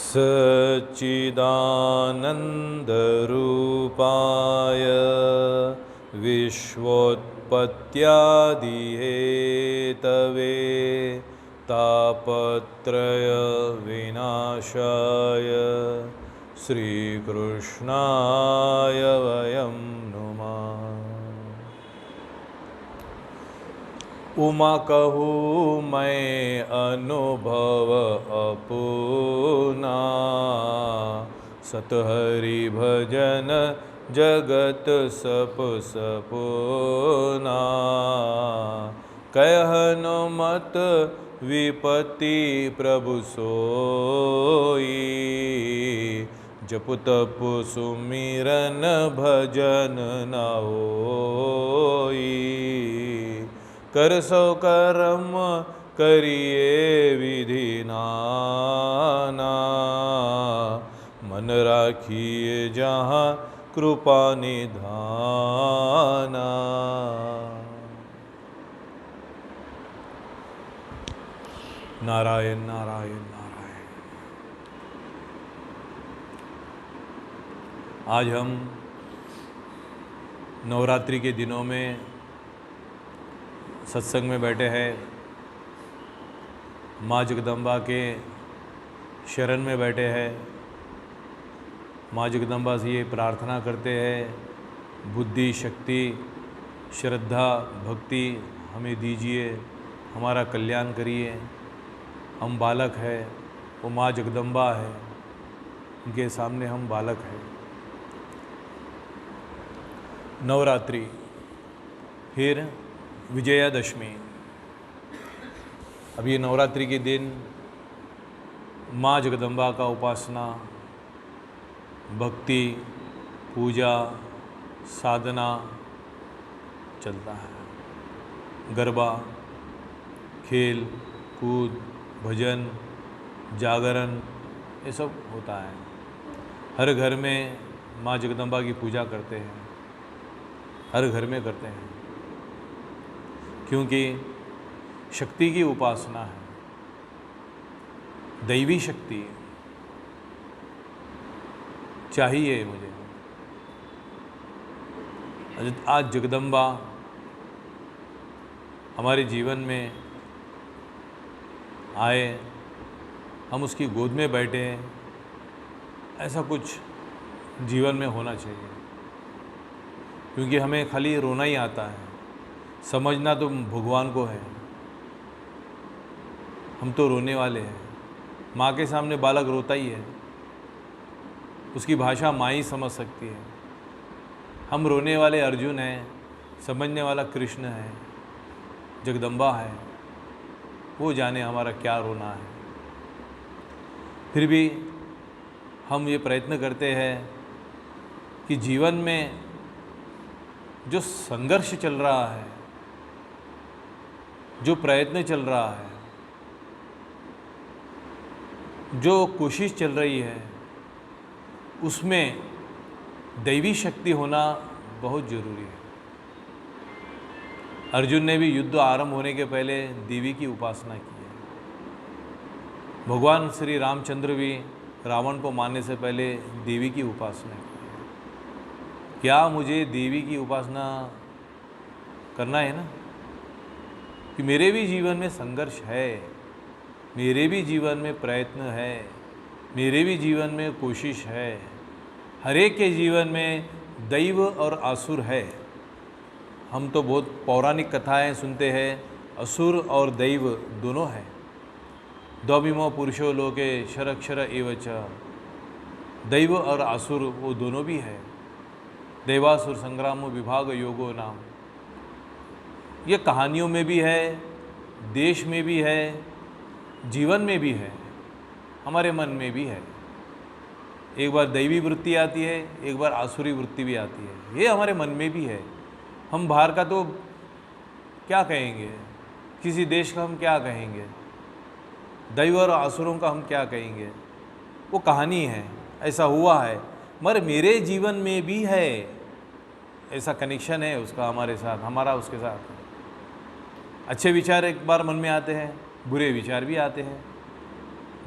सच्चिदानन्दरूपाय विश्वोत्पत्त्यादिहेतवे तापत्रयविनाशाय श्रीकृष्णाय वयं नुमः। उमा कहूँ मैं अनुभव अपूना, सतहरि भजन जगत सप सपूना। कहन मत विपत्ति प्रभु सोई, जप तप सुमिरन भजन न होई। कर सो कर्म करिए विधि नाना, मन राखिए जहाँ कृपा निधाना। नारायण नारायण नारायण। आज हम नवरात्रि के दिनों में सत्संग में बैठे हैं, माँ जगदम्बा के शरण में बैठे हैं। माँ जगदम्बा से ये प्रार्थना करते हैं, बुद्धि शक्ति श्रद्धा भक्ति हमें दीजिए, हमारा कल्याण करिए। हम बालक हैं, वो माँ जगदम्बा है, उनके सामने हम बालक हैं। नवरात्रि, फिर विजयादशमी। अब ये नवरात्रि के दिन माँ जगदम्बा का उपासना, भक्ति, पूजा, साधना चलता है। गरबा, खेल कूद, भजन, जागरण, ये सब होता है। हर घर में माँ जगदम्बा की पूजा करते हैं, हर घर में करते हैं, क्योंकि शक्ति की उपासना है, दैवी शक्ति चाहिए मुझे। आज जगदम्बा हमारे जीवन में आए, हम उसकी गोद में बैठे हैं, ऐसा कुछ जीवन में होना चाहिए। क्योंकि हमें खाली रोना ही आता है, समझना तो भगवान को है। हम तो रोने वाले हैं। माँ के सामने बालक रोता ही है, उसकी भाषा माँ ही समझ सकती है। हम रोने वाले अर्जुन हैं, समझने वाला कृष्ण है, जगदम्बा है, वो जाने हमारा क्या रोना है। फिर भी हम ये प्रयत्न करते हैं कि जीवन में जो संघर्ष चल रहा है, जो प्रयत्न चल रहा है, जो कोशिश चल रही है, उसमें दैवी शक्ति होना बहुत ज़रूरी है। अर्जुन ने भी युद्ध आरंभ होने के पहले देवी की उपासना की है। भगवान श्री रामचंद्र भी रावण को मारने से पहले देवी की उपासना की है। क्या मुझे देवी की उपासना करना है ना, कि मेरे भी जीवन में संघर्ष है, मेरे भी जीवन में प्रयत्न है, मेरे भी जीवन में कोशिश है। हर एक के जीवन में दैव और असुर है। हम तो बहुत पौराणिक कथाएं सुनते हैं, असुर और दैव दोनों है। द्वभिमो पुरुषो लोके क्षरक्षर एव च। दैव और असुर वो दोनों भी है। दैवासुर संग्रामो विभाग योगो नाम। ये कहानियों में भी है, देश में भी है, जीवन में भी है, हमारे मन में भी है। एक बार दैवी वृत्ति आती है, एक बार आसुरी वृत्ति भी आती है। ये हमारे मन में भी है। हम बाहर का तो क्या कहेंगे, किसी देश का हम क्या कहेंगे, दैव और आसुरों का हम क्या कहेंगे, वो कहानी है, ऐसा हुआ है। मगर मेरे जीवन में भी है, ऐसा कनेक्शन है उसका हमारे साथ, हमारा उसके साथ। अच्छे विचार एक बार मन में आते हैं, बुरे विचार भी आते हैं।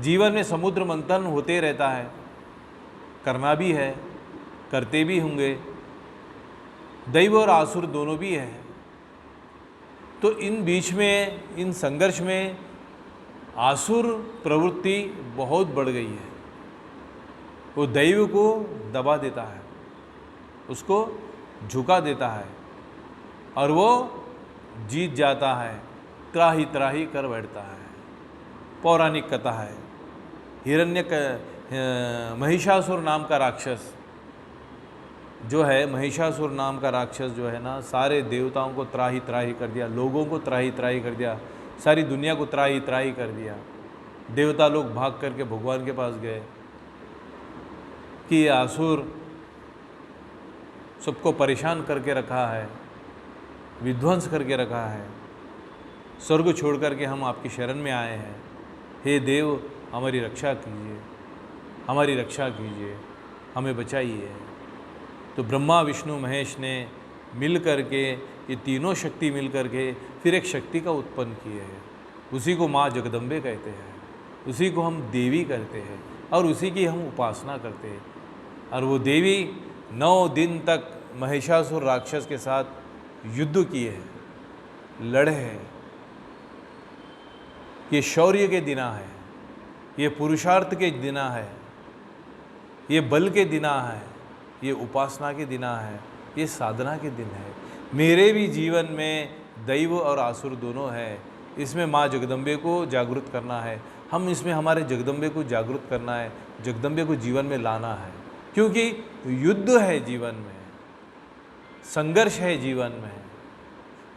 जीवन में समुद्र मंथन होते रहता है, करना भी है, करते भी होंगे, दैव और आसुर दोनों भी है। तो इन बीच में, इन संघर्ष में आसुर प्रवृत्ति बहुत बढ़ गई है। वो दैव को दबा देता है, उसको झुका देता है और वो जीत जाता है, त्राही त्राही कर बैठता है। पौराणिक कथा है, महिषासुर नाम का राक्षस जो है, महिषासुर नाम का राक्षस जो है ना, सारे देवताओं को त्राही त्राही कर दिया, लोगों को त्राही त्राही कर दिया, सारी दुनिया को त्राही त्राही कर दिया। देवता लोग भाग करके भगवान के पास गए कि ये असुर सबको परेशान करके रखा है, विध्वंस करके रखा है, स्वर्ग छोड़ करके हम आपकी शरण में आए हैं। हे देव, हमारी रक्षा कीजिए, हमारी रक्षा कीजिए, हमें बचाइए। तो ब्रह्मा विष्णु महेश ने मिल करके, ये तीनों शक्ति मिल करके फिर एक शक्ति का उत्पन्न किए हैं। उसी को माँ जगदम्बे कहते हैं, उसी को हम देवी कहते हैं और उसी की हम उपासना करते हैं। और वो देवी 9 दिन तक महिषासुर राक्षस के साथ युद्ध किए हैं, लड़े हैं। ये शौर्य के दिना है, ये पुरुषार्थ के दिना है, ये बल के दिना है, ये उपासना के दिना है, ये साधना के दिन है। मेरे भी जीवन में दैव और आसुर दोनों है। इसमें माँ जगदम्बे को जागृत करना है, हम इसमें हमारे जगदम्बे को जागृत करना है, जगदम्बे को जीवन में लाना है। क्योंकि युद्ध है जीवन में, संघर्ष है जीवन में,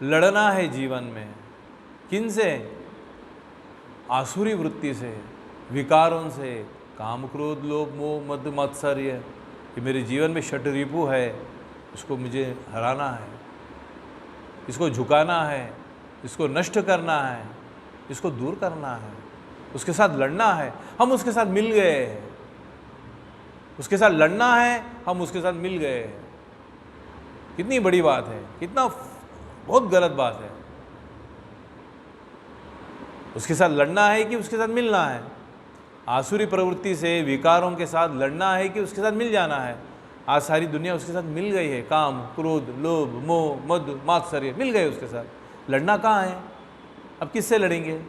लड़ना है जीवन में। किन से? आसुरी वृत्ति से, विकारों से, काम क्रोध लोभ मोह मद मत्सर्य। कि मेरे जीवन में षट रिपु है, इसको मुझे हराना है, इसको झुकाना है, इसको नष्ट करना है, इसको दूर करना है, उसके साथ लड़ना है। हम उसके साथ मिल गए हैं, उसके साथ लड़ना है, हम उसके साथ मिल गए हैं। कितनी बड़ी बात है, कितना बहुत गलत बात है। उसके साथ लड़ना है कि उसके साथ मिलना है? आसुरी प्रवृत्ति से, विकारों के साथ लड़ना है कि उसके साथ मिल जाना है? आज सारी दुनिया उसके साथ मिल गई है। काम क्रोध लोभ मोह मद मात्सर्य मिल गए उसके साथ। लड़ना कहाँ है? अब किससे लड़ेंगे?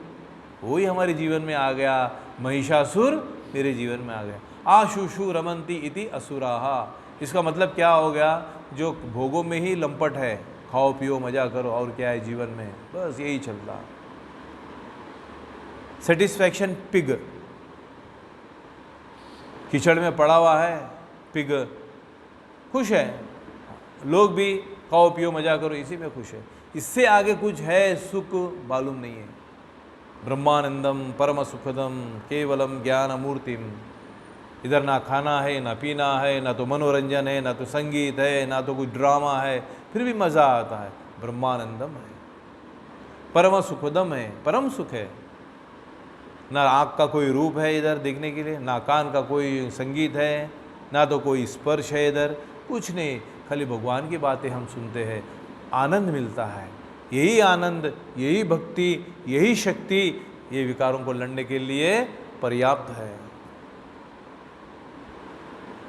वही हमारे जीवन में आ गया, महिषासुर मेरे जीवन में आ गया। आशुषु रमंती इति असुराहा। इसका मतलब क्या हो गया? जो भोगों में ही लंपट है, खाओ पियो मजा करो, और क्या है जीवन में, बस यही चलता। सेटिस्फैक्शन पिग, कीचड़ में पड़ा हुआ है पिग, खुश है। लोग भी खाओ पियो मजा करो, इसी में खुश है। इससे आगे कुछ है सुख मालूम नहीं है। ब्रह्मानंदम परम सुखदम केवलम ज्ञान मूर्तिम। इधर ना खाना है, ना पीना है, ना तो मनोरंजन है, ना तो संगीत है, ना तो कोई ड्रामा है, फिर भी मज़ा आता है। ब्रह्मानंदम है, परम सुखदम है, परम सुख है। ना आँख का कोई रूप है इधर देखने के लिए, ना कान का कोई संगीत है, ना तो कोई स्पर्श है इधर, कुछ नहीं। खाली भगवान की बातें हम सुनते हैं, आनंद मिलता है। यही आनंद, यही भक्ति, यही शक्ति ये विकारों को लड़ने के लिए पर्याप्त है।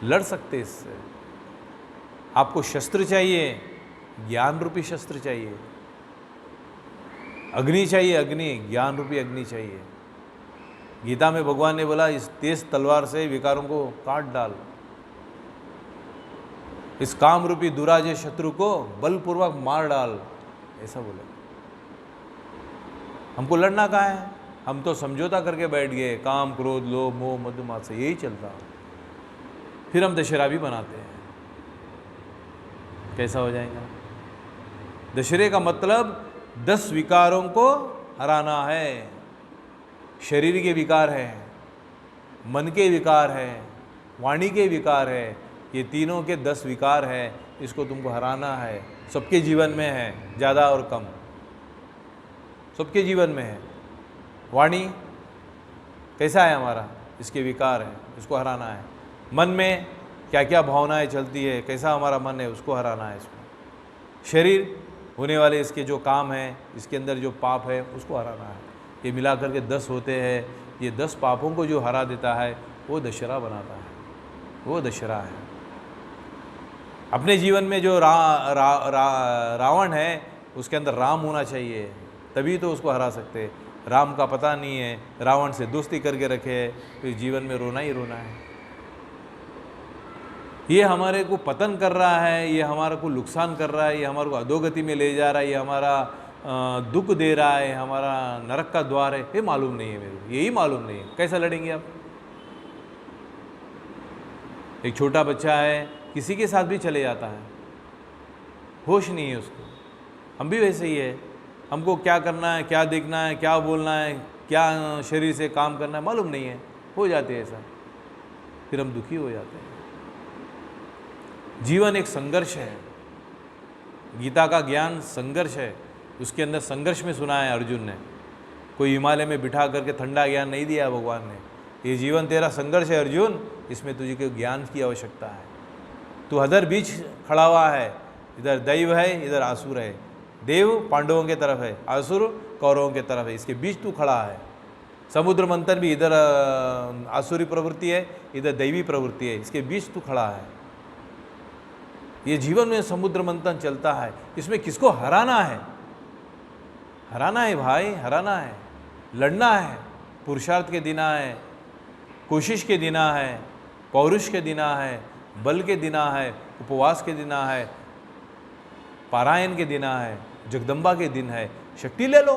लड़ सकते इससे। आपको शस्त्र चाहिए, ज्ञान रूपी शस्त्र चाहिए, अग्नि चाहिए, अग्नि, ज्ञान रूपी अग्नि चाहिए। गीता में भगवान ने बोला, इस तेज तलवार से विकारों को काट डाल, इस काम रूपी दुराजे शत्रु को बलपूर्वक मार डाल, ऐसा बोला। हमको लड़ना कहाँ है? हम तो समझौता करके बैठ गए, काम क्रोध लोभ मोह मद मात्सर्य यही चलता। फिर हम दशहरा भी बनाते हैं, कैसा हो जाएगा? दशहरे का मतलब 10 विकारों को हराना है। शरीर के विकार है, मन के विकार है, वाणी के विकार है, ये तीनों के 10 विकार है, इसको तुमको हराना है। सबके जीवन में है, ज़्यादा और कम, सबके जीवन में है। वाणी कैसा है हमारा? इसके विकार है, इसको हराना है। मन में क्या क्या भावनाएं चलती है, कैसा हमारा मन है, उसको हराना है इसको। शरीर होने वाले इसके जो काम हैं, इसके अंदर जो पाप है, उसको हराना है। ये मिला करके 10 होते हैं। ये 10 पापों को जो हरा देता है वो दशहरा बनाता है, वो दशहरा है। अपने जीवन में जो रावण है उसके अंदर राम होना चाहिए, तभी तो उसको हरा सकते। राम का पता नहीं है, रावण से दोस्ती करके रखे है, तो जीवन में रोना ही रोना है। ये हमारे को पतन कर रहा है, ये हमारे को नुकसान कर रहा है, ये हमारे को अधोगति में ले जा रहा है, ये हमारा दुख दे रहा है, हमारा नरक का द्वार है, ये मालूम नहीं है मेरे को, यही मालूम नहीं है। कैसा लड़ेंगे आप? एक छोटा बच्चा है, किसी के साथ भी चले जाता है, होश नहीं है उसको। हम भी वैसे ही है, हमको क्या करना है, क्या देखना है, क्या बोलना है, क्या शरीर से काम करना है मालूम नहीं है, हो जाते हैं ऐसा, फिर हम दुखी हो जाते हैं। जीवन एक संघर्ष है, गीता का ज्ञान संघर्ष है, उसके अंदर संघर्ष में सुना है अर्जुन ने। कोई हिमालय में बिठा करके ठंडा ज्ञान नहीं दिया भगवान ने। ये जीवन तेरा संघर्ष है अर्जुन, इसमें तुझे के ज्ञान की आवश्यकता है। तू हदर बीच खड़ा हुआ है, इधर दैव है, इधर आसुर है। देव पांडवों के तरफ है, आसुर कौरवों के तरफ है, इसके बीच तू खड़ा है। समुद्र मंथन भी इधर आसुरी प्रवृत्ति है, इधर दैवी प्रवृत्ति है, इसके बीच तू खड़ा है। ये जीवन में समुद्र मंथन चलता है, इसमें किसको हराना है? हराना है भाई, हराना है, लड़ना है। पुरुषार्थ के दिना है, कोशिश के दिना है, पौरुष के दिना है, बल के दिना है, उपवास के दिना है, पारायण के दिना है, जगदम्बा के दिन है। शक्ति ले लो,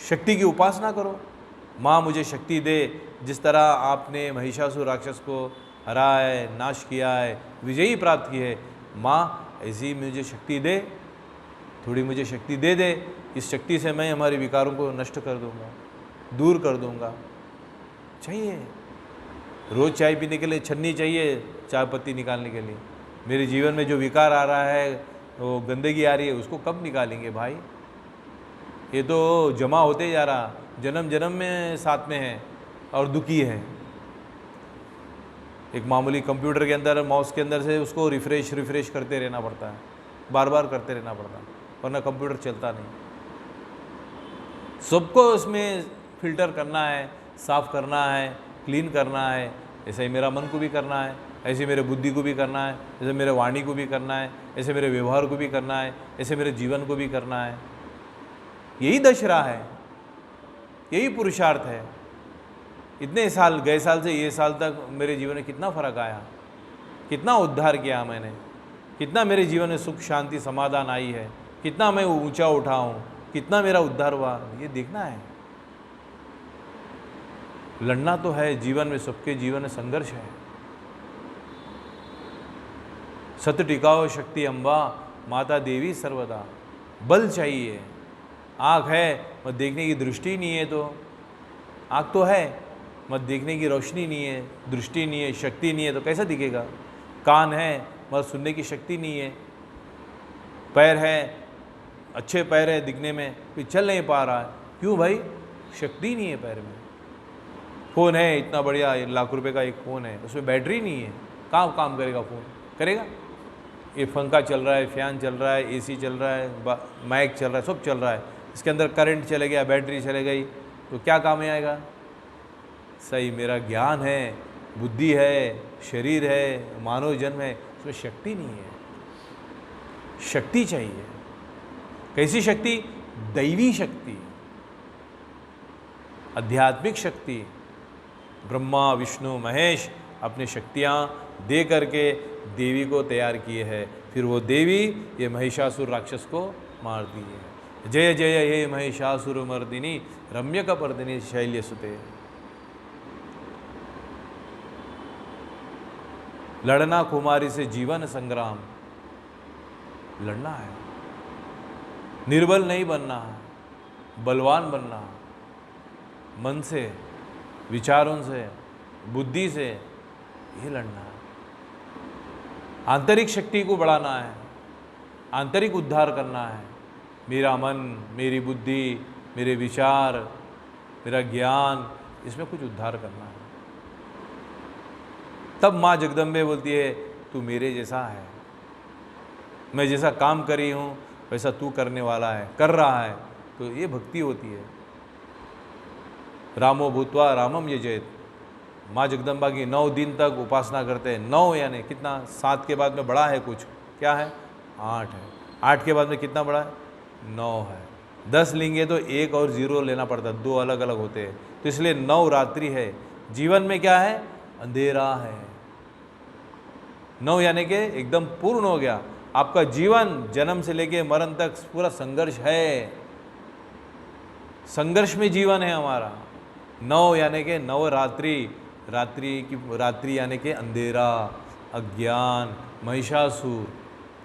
शक्ति की उपासना करो। माँ मुझे शक्ति दे, जिस तरह आपने महिषासुर राक्षस को हरा है, नाश किया है, विजयी प्राप्त की है, माँ ऐसी मुझे शक्ति दे, थोड़ी मुझे शक्ति दे दे। इस शक्ति से मैं हमारे विकारों को नष्ट कर दूंगा, दूर कर दूंगा। चाहिए रोज़ चाय पीने के लिए छन्नी चाहिए, चाय पत्ती निकालने के लिए। मेरे जीवन में जो विकार आ रहा है, वो गंदगी आ रही है, उसको कब निकालेंगे भाई? ये तो जमा होते जा रहा, जन्म जन्म में साथ में है और दुखी है। एक मामूली कंप्यूटर के अंदर, माउस के अंदर से उसको रिफ्रेश करते रहना पड़ता है, बार बार करते रहना पड़ता है, वरना कंप्यूटर चलता नहीं। सबको उसमें फिल्टर करना है, साफ़ करना है, क्लीन करना है। ऐसे ही मेरा मन को भी करना है, ऐसे मेरे बुद्धि को भी करना है, ऐसे मेरे वाणी को भी करना है, ऐसे मेरे व्यवहार को भी करना है, ऐसे मेरे जीवन को भी करना है। यही दशहरा है, यही पुरुषार्थ है। इतने साल, गए साल से ये साल तक मेरे जीवन में कितना फ़र्क आया, कितना उद्धार किया मैंने, कितना मेरे जीवन में सुख शांति समाधान आई है, कितना मैं ऊंचा उठा हूँ, कितना मेरा उद्धार हुआ, ये देखना है। लड़ना तो है, जीवन में सबके जीवन में संघर्ष है। सत टिकाओ शक्ति अम्बा, माता देवी सर्वदा। बल चाहिए। आँख है मत देखने की दृष्टि नहीं है, तो आँख तो है मत देखने की रोशनी नहीं है, दृष्टि नहीं है, शक्ति नहीं है, तो कैसा दिखेगा? कान है मत सुनने की शक्ति नहीं है, पैर है, अच्छे पैर है दिखने में, कोई चल नहीं पा रहा है, क्यों भाई? शक्ति नहीं है पैर में। फ़ोन है इतना बढ़िया, लाख रुपए का एक फ़ोन है, उसमें बैटरी नहीं है, कहाँ काम करेगा फ़ोन? करेगा? ये पंखा चल रहा है, फैन चल रहा है, एसी चल रहा है, माइक चल रहा है, सब चल रहा है, इसके अंदर करंट चले गया, बैटरी चले गई, तो क्या काम में आएगा? सही मेरा ज्ञान है, बुद्धि है, शरीर है, मानव जन्म है, उसमें शक्ति नहीं है। शक्ति चाहिए। कैसी शक्ति? दैवी शक्ति, आध्यात्मिक शक्ति। ब्रह्मा विष्णु महेश अपने शक्तियाँ दे करके देवी को तैयार किए हैं, फिर वो देवी ये महिषासुर राक्षस को मारती है। जय जय हे महिषासुर मर्दिनी रम्यकपर्दिनी शैल्यसुते। लड़ना कुमारी से जीवन संग्राम, लड़ना है, निर्बल नहीं बनना है, बलवान बनना है। मन से, विचारों से, बुद्धि से ये लड़ना है। आंतरिक शक्ति को बढ़ाना है, आंतरिक उद्धार करना है। मेरा मन, मेरी बुद्धि, मेरे विचार, मेरा ज्ञान, इसमें कुछ उद्धार करना है। तब माँ जगदम्बे बोलती है तू मेरे जैसा है, मैं जैसा काम करी हूँ वैसा तू करने वाला है, कर रहा है, तो ये भक्ति होती है। रामो भूत्वा रामम यजेत। माँ जगदम्बा की 9 दिन तक उपासना करते हैं। 9 यानी कितना, 7 के बाद में बड़ा है कुछ, क्या है, 8 है। 8 के बाद में कितना बड़ा है, 9 है। 10 लेंगे तो 1 और 0 लेना पड़ता है, 2 अलग अलग होते हैं। तो इसलिए 9 रात्रि है। जीवन में क्या है, अंधेरा है। 9 यानी कि एकदम पूर्ण हो गया आपका जीवन, जन्म से लेके मरण तक पूरा संघर्ष है, संघर्ष में जीवन है हमारा। 9 यानी कि नवरात्रि, रात्रि यानी कि अंधेरा, अज्ञान, महिषासुर,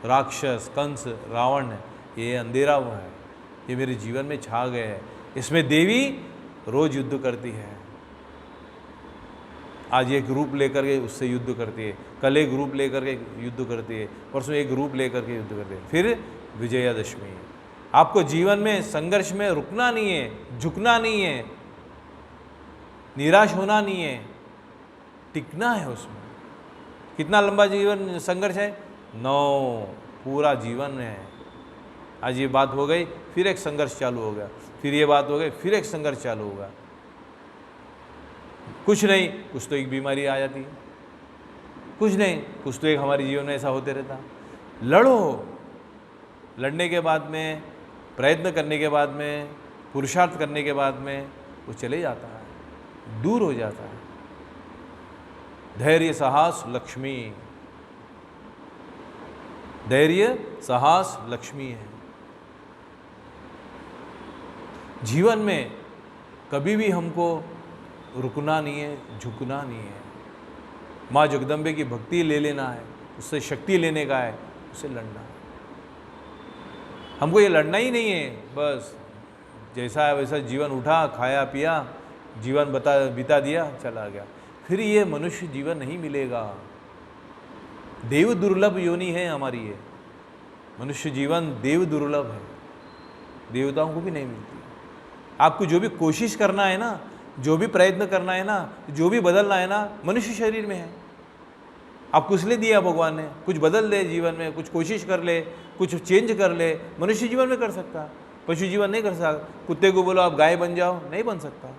राक्षस, कंस, रावण, ये अंधेरा हुआ है, ये मेरे जीवन में छा गए हैं। इसमें देवी रोज युद्ध करती है। आज एक रूप लेकर के उससे युद्ध करती है, कल एक रूप लेकर के युद्ध करती है, परसों एक रूप लेकर के युद्ध करती है, फिर विजयादशमी। आपको जीवन में संघर्ष में रुकना नहीं है, झुकना नहीं है, निराश होना नहीं है, टिकना है उसमें। कितना लंबा जीवन संघर्ष है, 9 पूरा जीवन है। आज ये बात हो गई, फिर एक संघर्ष चालू हो गया, फिर ये बात हो गई, फिर एक संघर्ष चालू होगा। कुछ नहीं, कुछ तो एक बीमारी आ जाती है, कुछ नहीं, कुछ तो एक हमारे जीवन में ऐसा होते रहता। लड़ो, लड़ने के बाद में, प्रयत्न करने के बाद में, पुरुषार्थ करने के बाद में वो चले जाता है, दूर हो जाता है। धैर्य साहस लक्ष्मी, धैर्य साहस लक्ष्मी है। जीवन में कभी भी हमको रुकना नहीं है, झुकना नहीं है। माँ जगदम्बे की भक्ति ले लेना है, उससे शक्ति लेने का है, उससे लड़ना है। हमको ये लड़ना ही नहीं है, बस जैसा है वैसा जीवन उठा, खाया पिया, जीवन बिता दिया, चला गया। फिर ये मनुष्य जीवन नहीं मिलेगा। देव दुर्लभ योनि है हमारी ये, मनुष्य जीवन देव दुर्लभ है, देवताओं को भी नहीं मिलती। आपको जो भी कोशिश करना है ना, जो भी प्रयत्न करना है ना, जो भी बदलना है ना, मनुष्य शरीर में है। आपको इसलिए दिया भगवान ने, कुछ बदल ले जीवन में, कुछ कोशिश कर ले, कुछ चेंज कर ले, मनुष्य जीवन में कर सकता, पशु जीवन नहीं कर सकता। कुत्ते को बोलो आप गाय बन जाओ, नहीं बन सकता।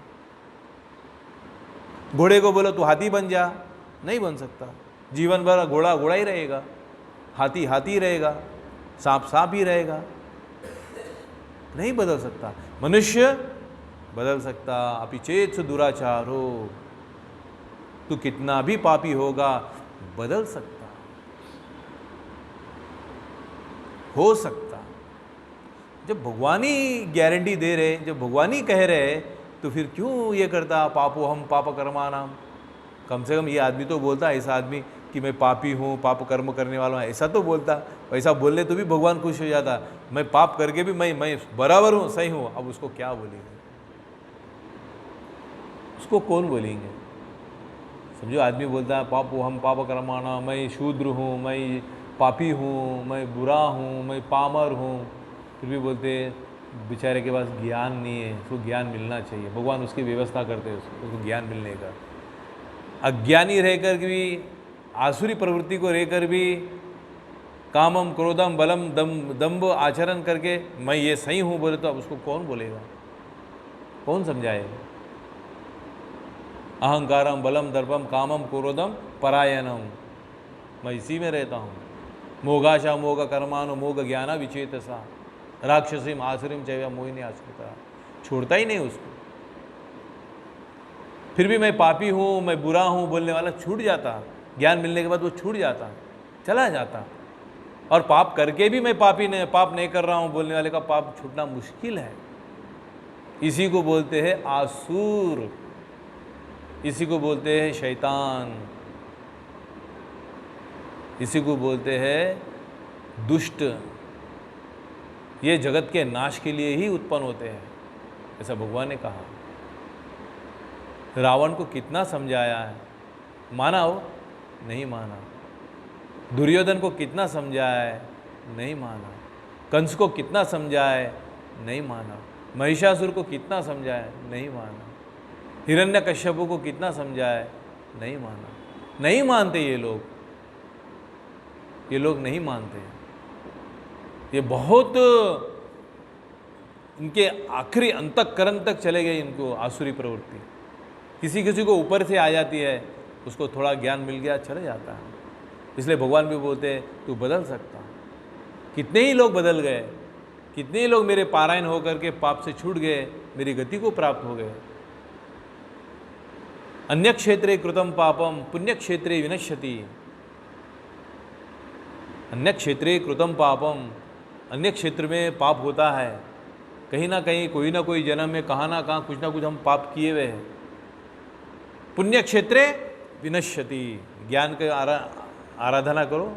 घोड़े को बोलो तू हाथी बन जा, नहीं बन सकता। जीवन भर घोड़ा घोड़ा ही रहेगा, हाथी हाथी ही रहेगा, सांप सांप ही रहेगा, नहीं बदल सकता। मनुष्य बदल सकता। अपिचेत दुराचारो, तू कितना भी पापी होगा बदल सकता, हो सकता। जब भगवान ही गारंटी दे रहे, जब भगवान ही कह रहे, तो फिर क्यों ये करता, पापो हम पाप कर्माणाम। कम से कम ये आदमी तो बोलता, ऐसा आदमी कि मैं पापी हूँ, पाप कर्म करने वाला हूँ, ऐसा तो बोलता। ऐसा बोलने तो भी भगवान खुश हो जाता। मैं पाप करके भी मैं बराबर हूँ, सही हूँ। अब उसको क्या बोलेंगे, उसको कौन बोलेंगे। समझो आदमी बोलता है पापो हम पाप कर्माणा, मैं शूद्र हूँ, मैं पापी हूँ, मैं बुरा हूँ, मैं पामर हूँ, फिर भी बोलते बेचारे के पास ज्ञान नहीं है, उसको ज्ञान मिलना चाहिए। भगवान उसकी व्यवस्था करते हैं उसको ज्ञान मिलने का। अज्ञानी रहकर भी, आसुरी प्रवृत्ति को रहकर भी, कामम क्रोधम बलम दम्भ आचरण करके मैं ये सही हूँ बोले, तो अब उसको कौन बोलेगा, कौन समझाएगा। अहंकारम बलम दर्पम कामम क्रोधम परायणम, मैं इसी में रहता हूँ। मोगाशा मोग कर्मानु मोग ज्ञाना विचेतसा राक्षसीम आसुरीम चैव मोहिनी आश्रिता, छोड़ता ही नहीं उसको। फिर भी मैं पापी हूँ, मैं बुरा हूँ बोलने वाला छूट जाता, ज्ञान मिलने के बाद वो छूट जाता, चला जाता। और पाप करके भी मैं पाप नहीं कर रहा हूँ बोलने वाले का पाप छूटना मुश्किल है। इसी को बोलते हैं आसुर, इसी को बोलते हैं शैतान, इसी को बोलते हैं दुष्ट। ये जगत के नाश के लिए ही उत्पन्न होते हैं, ऐसा भगवान ने कहा। रावण को कितना समझाया है, माना हो, नहीं माना। दुर्योधन को कितना समझाया है, नहीं माना। कंस को कितना समझाया है, नहीं माना। महिषासुर को कितना समझाया है, नहीं माना। हिरण्यकश्यप को कितना समझाया है, नहीं माना। नहीं मानते ये लोग नहीं मानते। ये बहुत इनके आखिरी अंतःकरण तक चले गए, इनको आसुरी प्रवृत्ति। किसी किसी को ऊपर से आ जाती है, उसको थोड़ा ज्ञान मिल गया, चले जाता है। इसलिए भगवान भी बोलते हैं तू बदल सकता। कितने ही लोग बदल गए, कितने ही लोग मेरे पारायण होकर के पाप से छूट गए, मेरी गति को प्राप्त हो गए। अन्य क्षेत्रे कृतम पापम पुण्य क्षेत्रे विनश्यति। अन्य क्षेत्रे कृतम पापम, अन्य क्षेत्र में पाप होता है, कहीं ना कहीं कोई ना कोई जन्म में कहाँ ना कहाँ कुछ ना कुछ हम पाप किए हुए हैं। पुण्य क्षेत्रे विनश्यति। ज्ञान के आराधना करो,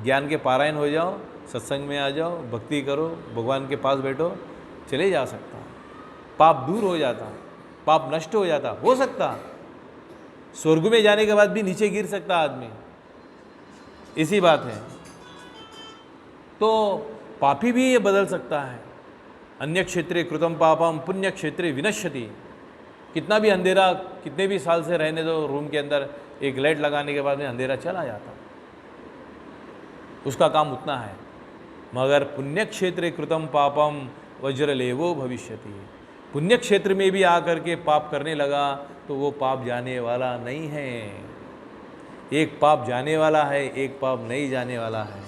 ज्ञान के पारायण हो जाओ, सत्संग में आ जाओ, भक्ति करो, भगवान के पास बैठो, चले जा सकता, पाप दूर हो जाता, पाप नष्ट हो जाता। हो सकता स्वर्ग में जाने के बाद भी नीचे गिर सकता आदमी, इसी बात है। तो पापी भी ये बदल सकता है। अन्य क्षेत्रे कृतम पापम पुण्य क्षेत्रे विनश्यति। कितना भी अंधेरा, कितने भी साल से रहने दो रूम के अंदर, एक लाइट लगाने के बाद में अंधेरा चला जाता, उसका काम उतना है। मगर पुण्य क्षेत्रे कृतम पापम वज्रलेवो भविष्यति। पुण्य क्षेत्र में भी आकर के पाप करने लगा तो वो पाप जाने वाला नहीं है। एक पाप जाने वाला है, एक पाप नहीं जाने वाला है।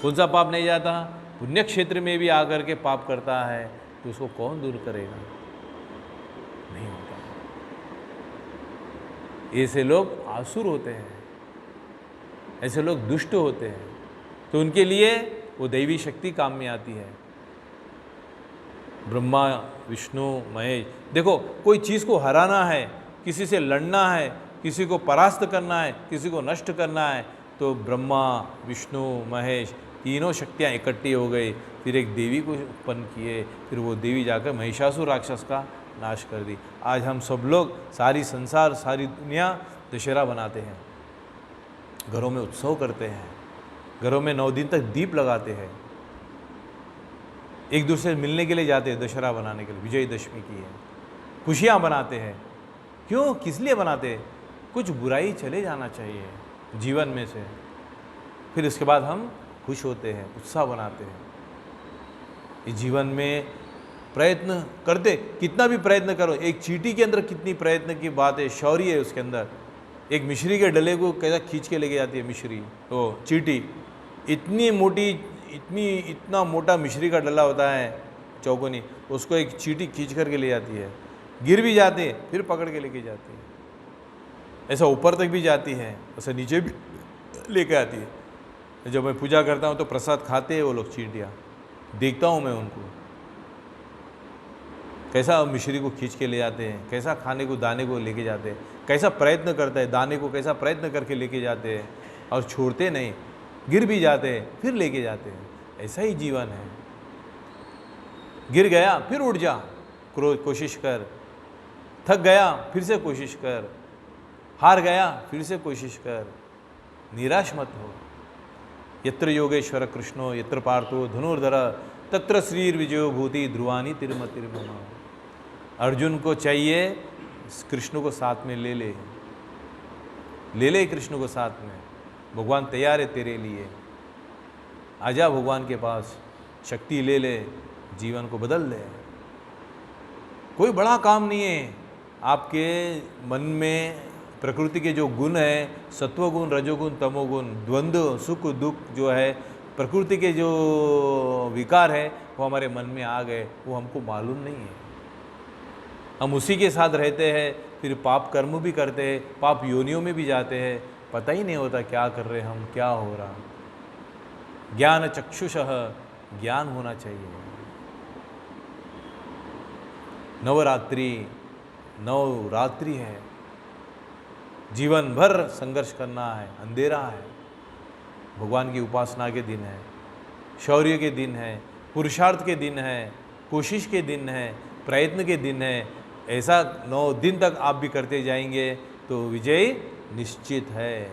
कौन सा पाप नहीं जाता? पुण्य क्षेत्र में भी आकर के पाप करता है तो उसको कौन दूर करेगा? नहीं होता। ऐसे लोग आसुर होते हैं, ऐसे लोग दुष्ट होते हैं, तो उनके लिए वो दैवी शक्ति काम में आती है। ब्रह्मा विष्णु महेश, देखो कोई चीज़ को हराना है, किसी से लड़ना है, किसी को परास्त करना है, किसी को नष्ट करना है, तो ब्रह्मा विष्णु महेश तीनों शक्तियाँ इकट्ठी हो गई, फिर एक देवी को उत्पन्न किए, फिर वो देवी जाकर महिषासुर राक्षस का नाश कर दी। आज हम सब लोग, सारी संसार, सारी दुनिया दशहरा बनाते हैं, घरों में उत्सव करते हैं, घरों में 9 दिन तक दीप लगाते हैं, एक दूसरे से मिलने के लिए जाते हैं, दशहरा बनाने के लिए, विजयदशमी की है, खुशियाँ बनाते हैं। क्यों, किस लिए बनाते हैं? कुछ बुराई चले जाना चाहिए जीवन में से, फिर इसके बाद हम खुश होते हैं, उत्साह बनाते हैं। इस जीवन में प्रयत्न करते, कितना भी प्रयत्न करो, एक चींटी के अंदर कितनी प्रयत्न की बात है, शौर्य है उसके अंदर। एक मिश्री के डले को कैसा खींच के लेके जाती है मिश्री, तो चींटी इतनी मोटी, इतना मोटा मिश्री का डला होता है चौकोनी, उसको एक चींटी खींच करके ले जाती है, गिर भी जाते हैं फिर पकड़ के लेके जाती है, ऐसा ऊपर तक भी जाती है, ऐसा नीचे भी लेके आती है। जब मैं पूजा करता हूँ तो प्रसाद खाते हैं वो लोग चींटियाँ, देखता हूँ मैं उनको कैसा मिश्री को खींच के ले जाते हैं, कैसा खाने को दाने को लेके जाते हैं, कैसा प्रयत्न करता है, दाने को कैसा प्रयत्न करके लेके जाते हैं, और छोड़ते नहीं, गिर भी जाते हैं फिर लेके जाते हैं। ऐसा ही जीवन है, गिर गया फिर उठ जा, कोशिश कर, थक गया फिर से कोशिश कर, हार गया फिर से कोशिश कर, निराश मत हो। यत्र योगेश्वर कृष्णो यत्र पार्थो धनुर्धर तत्र श्रीर्विजयो भूति ध्रुवानी तिरमतिर्मम। अर्जुन को चाहिए कृष्ण को साथ में ले ले कृष्ण को साथ में, भगवान तैयार है तेरे लिए, आजा भगवान के पास, शक्ति ले ले, जीवन को बदल ले। कोई बड़ा काम नहीं है, आपके मन में प्रकृति के जो गुण है, सत्वगुण रजोगुण तमोगुण, द्वंद्व सुख दुख जो है, प्रकृति के जो विकार है वो हमारे मन में आ गए, वो हमको मालूम नहीं है। हम उसी के साथ रहते हैं, फिर पाप कर्म भी करते हैं, पाप योनियों में भी जाते हैं, पता ही नहीं होता क्या कर रहे हम, क्या हो रहा। ज्ञान चक्षुषः, ज्ञान होना चाहिए। नवरात्रि है, जीवन भर संघर्ष करना है, अंधेरा है, भगवान की उपासना के दिन है, शौर्य के दिन है, पुरुषार्थ के दिन है, कोशिश के दिन है, प्रयत्न के दिन है। ऐसा 9 दिन तक आप भी करते जाएंगे तो विजय निश्चित है,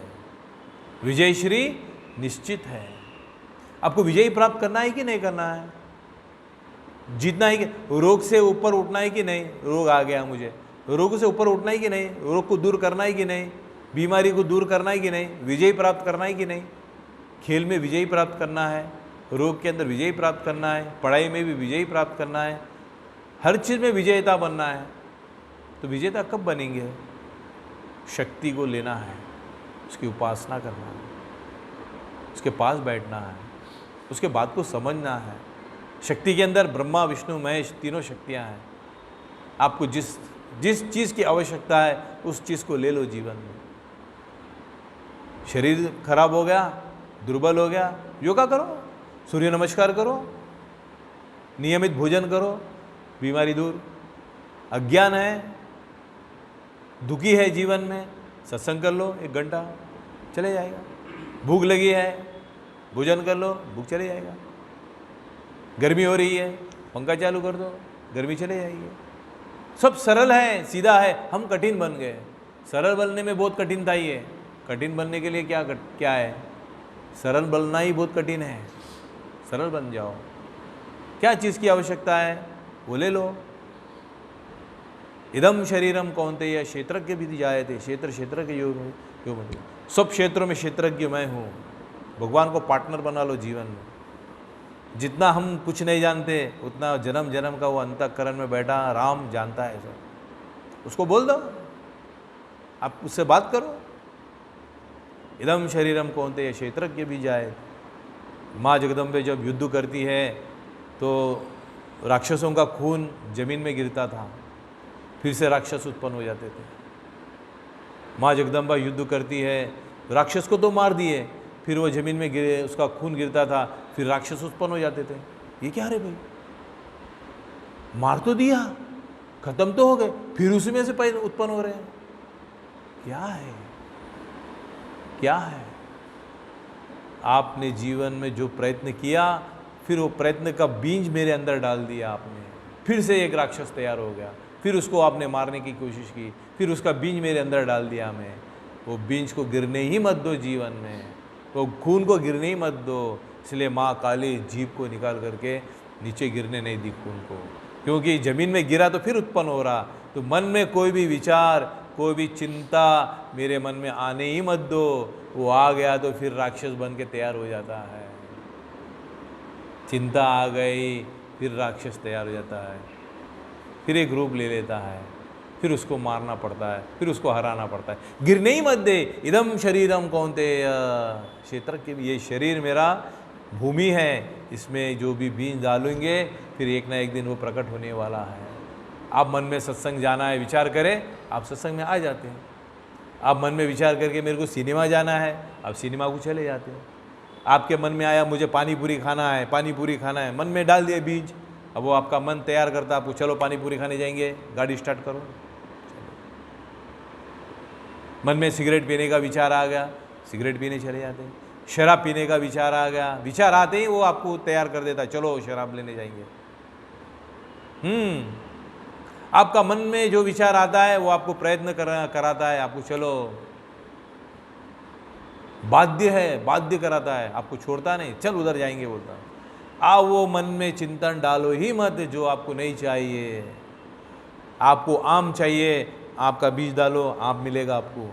विजय श्री निश्चित है। आपको विजय प्राप्त करना है कि नहीं करना है? जीतना है कि रोग से ऊपर उठना है कि नहीं? रोग आ गया मुझे, रोग से ऊपर उठना है कि नहीं? रोग को दूर करना है कि नहीं? बीमारी को दूर करना है कि नहीं? विजय प्राप्त करना है कि नहीं? खेल में विजय प्राप्त करना है, रोग के अंदर विजय प्राप्त करना है, पढ़ाई में भी विजय प्राप्त करना है, हर चीज़ में विजेता बनना है। तो विजेता कब बनेंगे? शक्ति को लेना है, उसकी उपासना करना है, उसके पास बैठना है, उसके बात को समझना है। शक्ति के अंदर ब्रह्मा विष्णु महेश तीनों शक्तियाँ हैं। आपको जिस जिस चीज़ की आवश्यकता है उस चीज़ को ले लो जीवन में। शरीर खराब हो गया, दुर्बल हो गया, योगा करो, सूर्य नमस्कार करो, नियमित भोजन करो, बीमारी दूर। अज्ञान है, दुखी है जीवन में, सत्संग कर लो 1 घंटा, चले जाएगा। भूख लगी है, भोजन कर लो, भूख चले जाएगा। गर्मी हो रही है, पंखा चालू कर दो, गर्मी चले जाएगी। सब सरल है, सीधा है, हम कठिन बन गए। सरल बनने में बहुत कठिनताई है। कठिन बनने के लिए क्या है? सरल बनना ही बहुत कठिन है। सरल बन जाओ। क्या चीज़ की आवश्यकता है वो ले लो। इदम शरीरम कौन्तेय क्षेत्रज्ञ भी जायते, क्षेत्र के योग में सब क्षेत्रों में क्षेत्रज्ञ मैं हूँ। भगवान को पार्टनर बना लो जीवन में। जितना हम कुछ नहीं जानते उतना जन्म जन्म का वो अंतःकरण में बैठा राम जानता है सब। उसको बोल दो, आप उससे बात करो। इदम शरीरम कौन्तेय क्षेत्रज्ञ भी जाए। माँ जगदम्बे जब युद्ध करती है तो राक्षसों का खून जमीन में गिरता था, फिर से राक्षस उत्पन्न हो जाते थे। माँ जगदम्बा युद्ध करती है, राक्षस को तो मार दिए, फिर वो जमीन में गिरे, उसका खून गिरता था, फिर राक्षस उत्पन्न हो जाते थे। ये क्या रे भाई, मार तो दिया, खत्म तो हो गए, फिर उसी में से पैदा उत्पन्न हो रहे हैं। क्या है, क्या है? आपने जीवन में जो प्रयत्न किया, फिर वो प्रयत्न का बीज मेरे अंदर डाल दिया आपने, फिर से एक राक्षस तैयार हो गया, फिर उसको आपने मारने की कोशिश की, फिर उसका बीज मेरे अंदर डाल दिया मैं। वो बीज को गिरने ही मत दो जीवन में, वो खून को गिरने ही मत दो। इसलिए माँ काली जीभ को निकाल करके नीचे गिरने नहीं दी खून को, क्योंकि ज़मीन में गिरा तो फिर उत्पन्न हो रहा। तो मन में कोई भी विचार, कोई भी चिंता मेरे मन में आने ही मत दो। वो आ गया तो फिर राक्षस बन के तैयार हो जाता है। चिंता आ गई, फिर राक्षस तैयार हो जाता है, फिर एक रूप ले लेता है, फिर उसको मारना पड़ता है, फिर उसको हराना पड़ता है। गिरने ही मत दे। इदम शरीरम कौन्तेय, क्षेत्र के ये शरीर मेरा भूमि है, इसमें जो भी बीज डालेंगे फिर एक ना एक दिन वो प्रकट होने वाला है। आप मन में सत्संग जाना है विचार करें, आप सत्संग में आ जाते हैं। आप मन में विचार करके मेरे को सिनेमा जाना है, आप सिनेमा को चले जाते हैं। आपके मन में आया मुझे पानी पूरी खाना है, पानी पूरी खाना है, मन में डाल दिए बीज, अब वो आपका मन तैयार करता आपको, चलो पानी पूरी खाने जाएंगे, गाड़ी स्टार्ट करो। मन में सिगरेट पीने का विचार आ गया, सिगरेट पीने चले जाते हैं। शराब पीने का विचार आ गया, विचार आते ही वो आपको तैयार कर देता, चलो शराब लेने जाएंगे। आपका मन में जो विचार आता है वो आपको प्रयत्न कराता है, आपको चलो, बाध्य है, बाध्य कराता है, आपको छोड़ता नहीं, चल उधर जाएंगे बोलता। आप वो मन में चिंतन डालो ही मत जो आपको नहीं चाहिए। आपको आम चाहिए, आपका बीज डालो, आम मिलेगा आपको।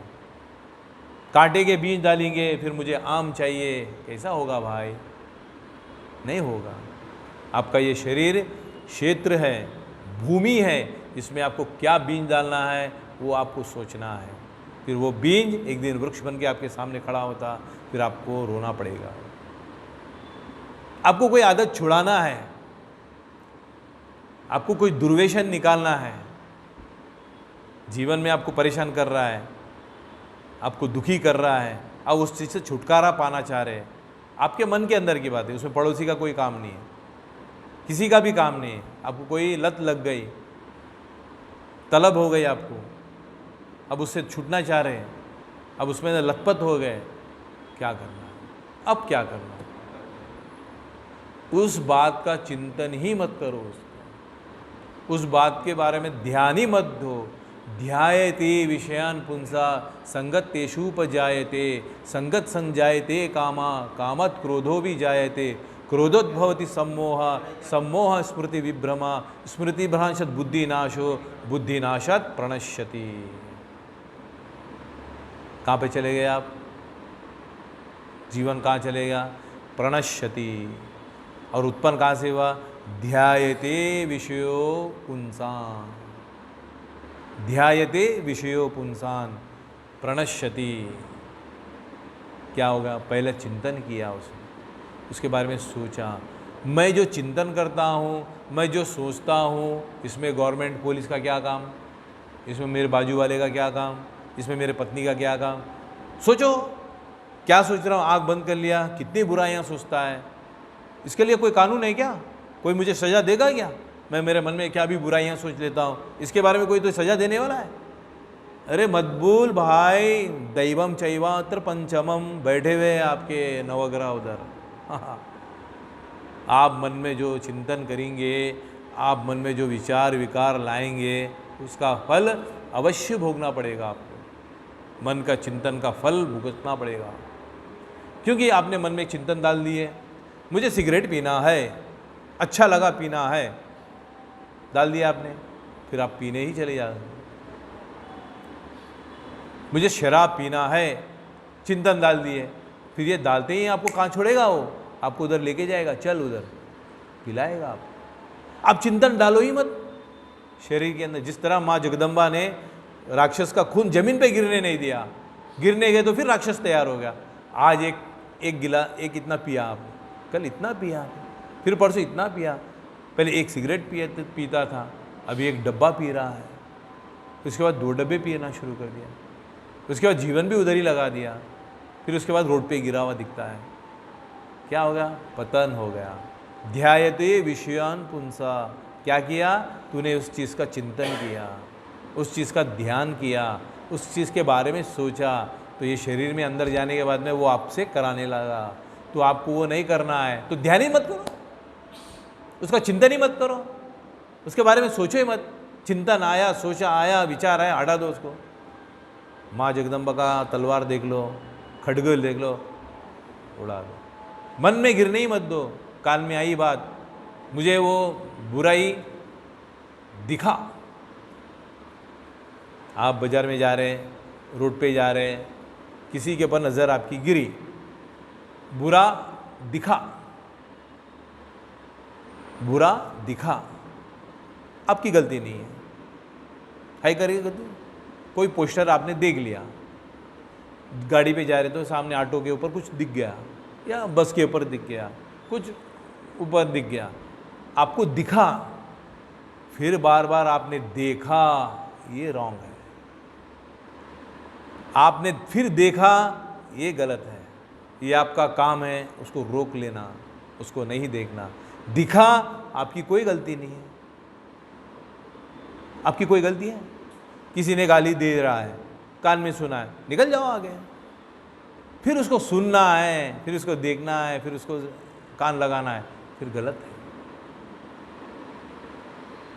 कांटे के बीज डालेंगे फिर मुझे आम चाहिए, कैसा होगा भाई? नहीं होगा। आपका ये शरीर क्षेत्र है, भूमि है, इसमें आपको क्या बीज डालना है वो आपको सोचना है। फिर वो बीज एक दिन वृक्ष बन के आपके सामने खड़ा होता, फिर आपको रोना पड़ेगा। आपको कोई आदत छुड़ाना है, आपको कोई दुर्व्यसन निकालना है, जीवन में आपको परेशान कर रहा है, आपको दुखी कर रहा है, आप उस चीज़ से छुटकारा पाना चाह रहे हैं, आपके मन के अंदर की बात है, उसमें पड़ोसी का कोई काम नहीं है, किसी का भी काम नहीं है। आपको कोई लत लग गई, तलब हो गई आपको, अब उससे छूटना चाह रहे हैं, अब उसमें लथपथ हो गए, क्या करना है? अब क्या करना है? उस बात का चिंतन ही मत करो, उस बात के बारे में ध्यान ही मत दो। ध्यायते विषयान पुंसा संगत तेषुपजायते, संगत संजायते कामा, कामत क्रोधो भी जायते, क्रोधोद्भवति सम्मोह, सम्मोह स्मृति विभ्रमा, स्मृति भ्रांशत बुद्धिनाशो, बुद्धिनाशत प्रणश्यति। कहाँ पे चले गए आप? जीवन कहाँ चलेगा? प्रणश्यति, और उत्पन्न कहाँ से हुआ? ध्यायते विषयो पुंसान, ध्यायते विषयो पुंसान प्रणश्यति। क्या होगा? पहले चिंतन किया उसने, उसके बारे में सोचा। मैं जो चिंतन करता हूँ, मैं जो सोचता हूँ, इसमें गवर्नमेंट पुलिस का क्या काम, इसमें मेरे बाजू वाले का क्या काम, इसमें मेरे पत्नी का क्या काम? सोचो क्या सोच रहा हूँ, आँख बंद कर लिया, कितनी बुराइयाँ सोचता है। इसके लिए कोई कानून है क्या? कोई मुझे सज़ा देगा क्या? मैं मेरे मन में क्या भी बुराइयाँ सोच लेता हूँ, इसके बारे में कोई तो सज़ा देने वाला है? अरे मत भूल भाई, दैवम चैवात्र पंचमम, बैठे हुए आपके नवग्रह उधर। आप मन में जो चिंतन करेंगे, आप मन में जो विचार विकार लाएंगे, उसका फल अवश्य भोगना पड़ेगा आपको। मन का चिंतन का फल भुगतना पड़ेगा, क्योंकि आपने मन में चिंतन डाल दिए। मुझे सिगरेट पीना है, अच्छा लगा पीना है, डाल दिया आपने, फिर आप पीने ही चले जाओगे। मुझे शराब पीना है, चिंतन डाल दिए, फिर ये डालते ही आपको कहाँ छोड़ेगा? वो आपको उधर लेके जाएगा, चल उधर पिलाएगा आप चिंतन डालो ही मत शरीर के अंदर। जिस तरह माँ जगदम्बा ने राक्षस का खून जमीन पे गिरने नहीं दिया, गिरने गए तो फिर राक्षस तैयार हो गया। आज एक इतना पिया आपने, कल इतना पिया, फिर परसों इतना पिया। पहले एक सिगरेट पीता था, अभी एक डब्बा पी रहा है, उसके बाद 2 डब्बे पीना शुरू कर दिया, उसके बाद जीवन भी उधर ही लगा दिया, फिर उसके बाद रोड पे गिरा हुआ दिखता है। क्या हो गया? पतन हो गया। ध्यायते विषयान पुंसा, क्या किया तूने? उस चीज़ का चिंतन किया, उस चीज़ का ध्यान किया, उस चीज़ के बारे में सोचा, तो ये शरीर में अंदर जाने के बाद में वो आपसे कराने लगा। तो आपको वो नहीं करना है तो ध्यान ही मत करो, उसका चिंतन ही मत करो, उसके बारे में सोचो ही मत। चिंतन आया, सोचा, आया, विचार आया, हटा दो उसको। माँ जगदम्बा का तलवार देख लो, खड्ग देख लो, उड़ा दो, मन में गिरने ही मत दो। कान में आई बात, मुझे वो बुराई दिखा, आप बाजार में जा रहे हैं, रोड पे जा रहे हैं, किसी के ऊपर नज़र आपकी गिरी, बुरा दिखा, बुरा दिखा, आपकी गलती नहीं है करिए गलती। कोई पोस्टर आपने देख लिया, गाड़ी पे जा रहे तो सामने ऑटो के ऊपर कुछ दिख गया, या बस के ऊपर दिख गया, कुछ ऊपर दिख गया, आपको दिखा, फिर बार बार आपने देखा, ये रॉन्ग है। आपने फिर देखा, ये गलत है। ये आपका काम है उसको रोक लेना, उसको नहीं देखना। दिखा, आपकी कोई गलती नहीं है, आपकी कोई गलती है? किसी ने गाली दे रहा है, कान में सुना है, निकल जाओ आगे। फिर उसको सुनना है, फिर उसको देखना है, फिर उसको कान लगाना है, फिर गलत है।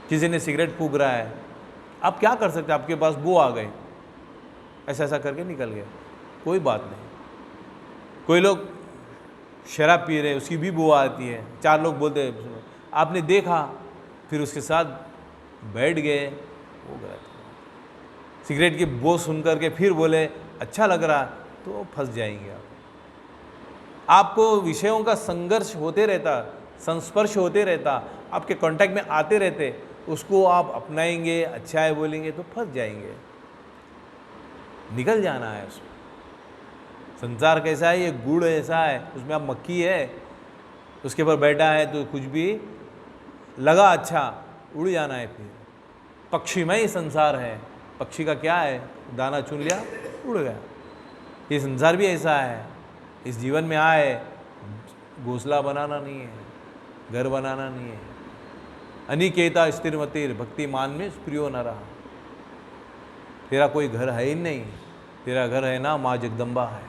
किसी ने सिगरेट फूंक रहा है, आप क्या कर सकते? आपके पास बू आ गए, ऐसा ऐसा करके निकल गए, कोई बात नहीं। कोई लोग शराब पी रहे, उसकी भी बू आती है, 4 लोग बोलते हैं, आपने देखा, फिर उसके साथ बैठ गए, वो गलत है। सिगरेट की बू सुन करके फिर बोले अच्छा लग रहा, तो फंस जाएंगे आप। आपको विषयों का संघर्ष होते रहता, संस्पर्श होते रहता, आपके कांटेक्ट में आते रहते, उसको आप अपनाएंगे, अच्छा है बोलेंगे तो फंस जाएंगे। निकल जाना है उसमें। संसार कैसा है? ये गुड़ ऐसा है, उसमें आप मक्खी है, उसके ऊपर बैठा है तो कुछ भी लगा अच्छा, उड़ जाना है। फिर पक्षीमय संसार है, पक्षी का क्या है? दाना चुन लिया, उड़ गया। ये संसार भी ऐसा है। इस जीवन में आए, घोंसला बनाना नहीं है, घर बनाना नहीं है। अनिकेता स्थिरमतिर भक्ति मान में प्रियो न रहा। तेरा कोई घर है ही नहीं, तेरा घर है ना माँ जगदम्बा है।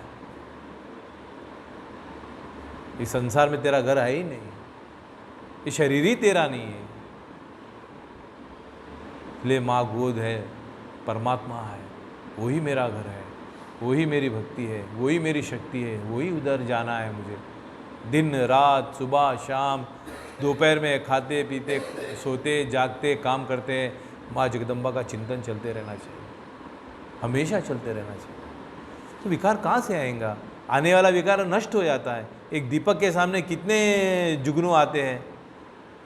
इस संसार में तेरा घर है ही नहीं, ये शरीर ही तेरा नहीं है। इसलिए माँ गोद है, परमात्मा है, वही मेरा घर है, वही मेरी भक्ति है, वही मेरी शक्ति है, वही उधर जाना है मुझे। दिन रात, सुबह शाम, दोपहर में खाते पीते, सोते जागते, काम करते, माँ जगदम्बा का चिंतन चलते रहना चाहिए, हमेशा चलते रहना चाहिए। तो विकार कहाँ से आएगा? आने वाला विकार नष्ट हो जाता है, एक दीपक के सामने कितने जुगनू आते हैं,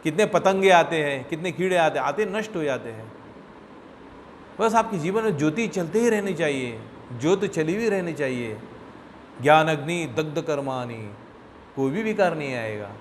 कितने पतंगे आते हैं, कितने कीड़े आते नष्ट हो जाते हैं। बस आपके जीवन में ज्योति चलते ही रहनी चाहिए, ज्योत चली हुई रहनी चाहिए। ज्ञान अग्नि दग्ध कर्मानि, कोई भी विकार नहीं आएगा।